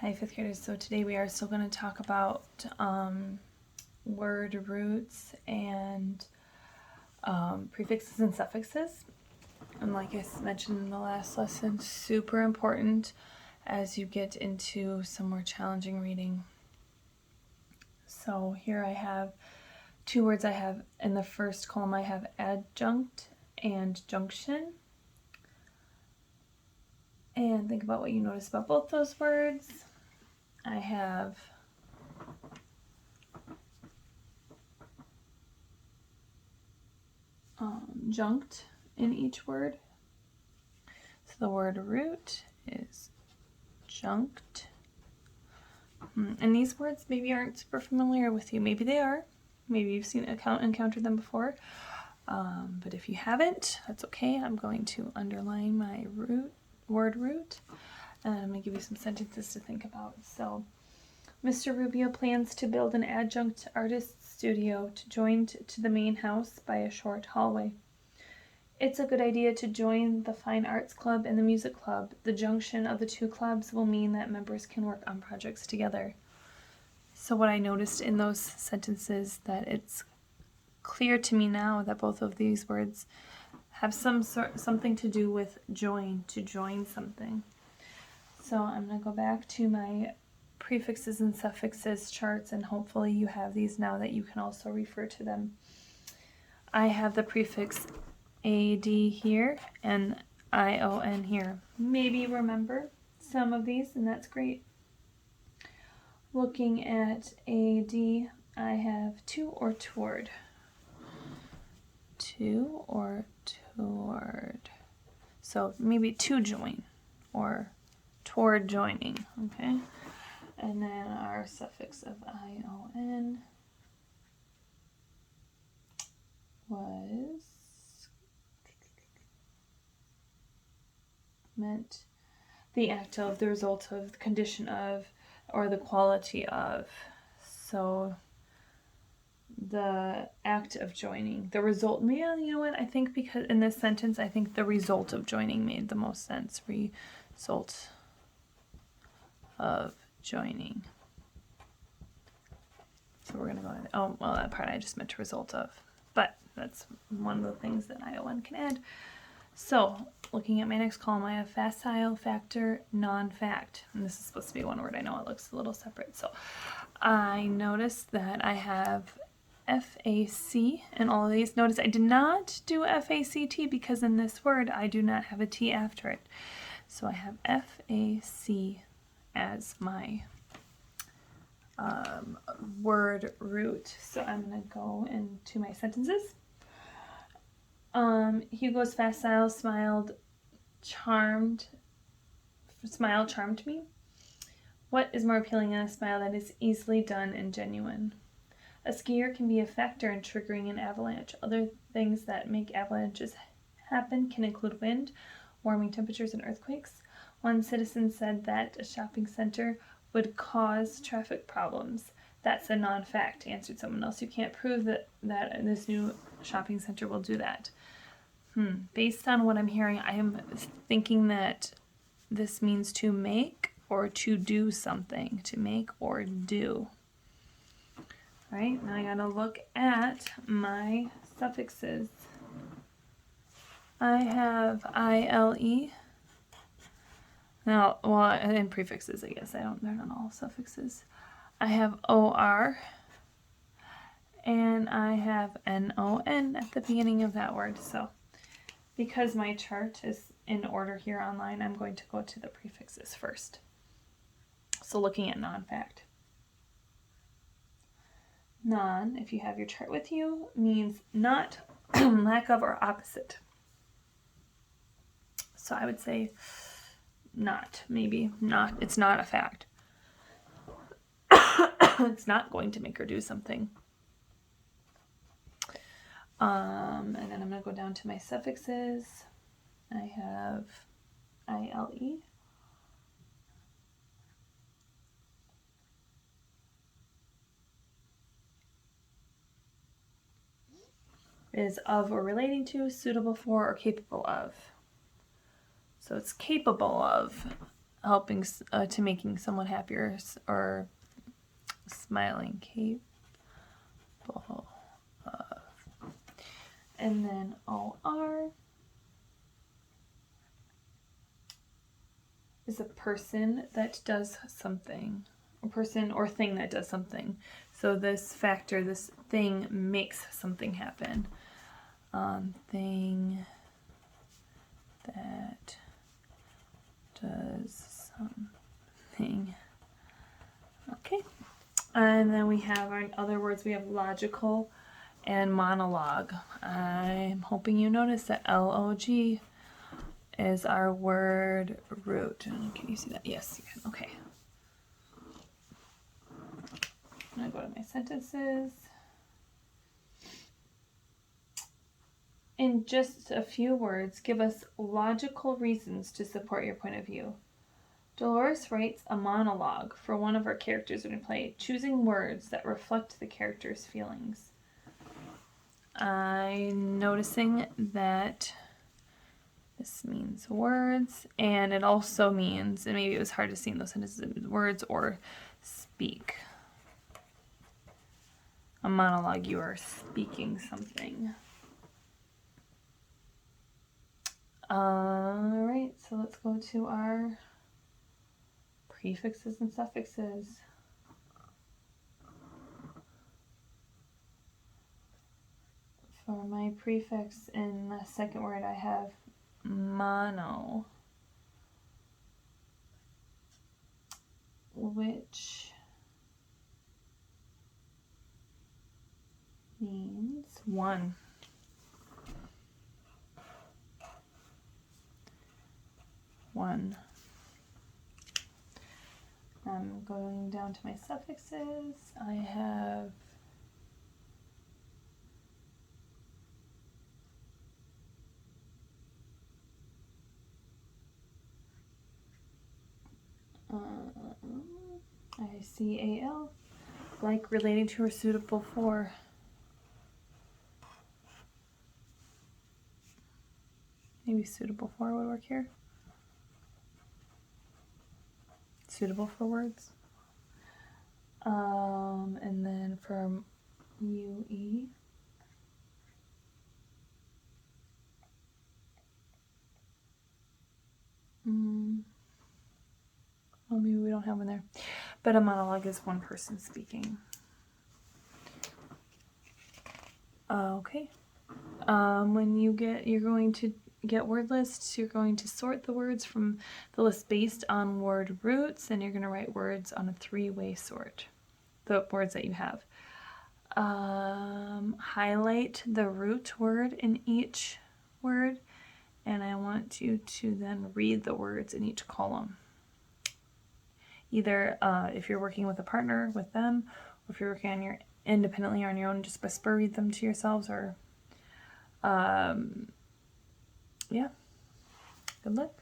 Hi, fifth graders. So today we are still going to talk about word roots and prefixes and suffixes. And like I mentioned in the last lesson, super important as you get into some more challenging reading. So here I have two words. I have in the first column I have adjunct and junction. And think about what you notice about both those words. I have junct in each word. So the word root is junct. And these words maybe aren't super familiar with you. Maybe they are. Maybe you've encountered them before. But if you haven't, that's okay. I'm going to underline my word root. And I'm going to give you some sentences to think about. So, Mr. Rubio plans to build an adjunct artist studio to join to the main house by a short hallway. It's a good idea to join the Fine Arts Club and the Music Club. The junction of the two clubs will mean that members can work on projects together. So what I noticed in those sentences, that it's clear to me now that both of these words have something to do with join, to join something. So I'm going to go back to my prefixes and suffixes charts, and hopefully you have these now that you can also refer to them. I have the prefix AD here and ION here. Maybe remember some of these, and that's great. Looking at AD, I have to or toward. To or toward. So maybe to join or toward joining, okay? And then our suffix of ION was meant the act of, the result of, the condition of, or the quality of. So the act of joining, the result, yeah, you know what, I think because in this sentence, I think the result of joining made the most sense. Result of joining. So we're going to go in, oh, well, that part I just meant to result of, but that's one of the things that ION can add. So looking at my next column, I have facile, factor, non-fact. And this is supposed to be one word. I know it looks a little separate. So I noticed that I have FAC in all of these. Notice I did not do FACT because in this word I do not have a T after it. So I have FAC as my word root. So I'm going to go into my sentences. Hugo's facile smile charmed me. What is more appealing than a smile that is easily done and genuine? A skier can be a factor in triggering an avalanche. Other things that make avalanches happen can include wind, warming temperatures, and earthquakes. One citizen said that a shopping center would cause traffic problems. That's a non-fact, answered someone else. You can't prove that this new shopping center will do that. Based on what I'm hearing, I am thinking that this means to make or to do something. To make or do. All right, now I gotta look at my suffixes. I have ILE. Now, well, and prefixes, I guess. They're not all suffixes. I have OR. And I have NON at the beginning of that word. So because my chart is in order here online, I'm going to go to the prefixes first. So looking at non-fact. Non, if you have your chart with you, means not, lack of, or opposite. So I would say not, maybe not. It's not a fact. It's not going to make her do something. And then I'm going to go down to my suffixes. I have ILE. Is of or relating to, suitable for, or capable of. So it's capable of. helping to making someone happier or smiling. Capable of. And then OR is a person that does something. A person or thing that does something. So this factor, this thing makes something happen. Thing that does something. Okay. And then we have our other words. We have logical and monologue. I'm hoping you notice that LOG is our word root. Can you see that? Yes, you can. Okay. I'm going to go to my sentences. In just a few words, give us logical reasons to support your point of view. Dolores writes a monologue for one of her characters in a play, choosing words that reflect the character's feelings. I'm noticing that this means words, and it also means, and maybe it was hard to see in those sentences, words or speak. A monologue, you are speaking something. Alright, so let's go to our prefixes and suffixes. For my prefix in the second word, I have mono, which means one. One. I'm going down to my suffixes. I have ICAL, like, relating to, or suitable for. Maybe suitable for would work here. Suitable for words. And then for UE, well, maybe we don't have one there. But a monologue is one person speaking. Okay. When you're going to get word lists, you're going to sort the words from the list based on word roots, and you're going to write words on a three-way sort, the words that you have. Highlight the root word in each word, and I want you to then read the words in each column. Either if you're working with a partner, with them, or if you're working independently on your own, just whisper read them to yourselves, or yeah. Good luck.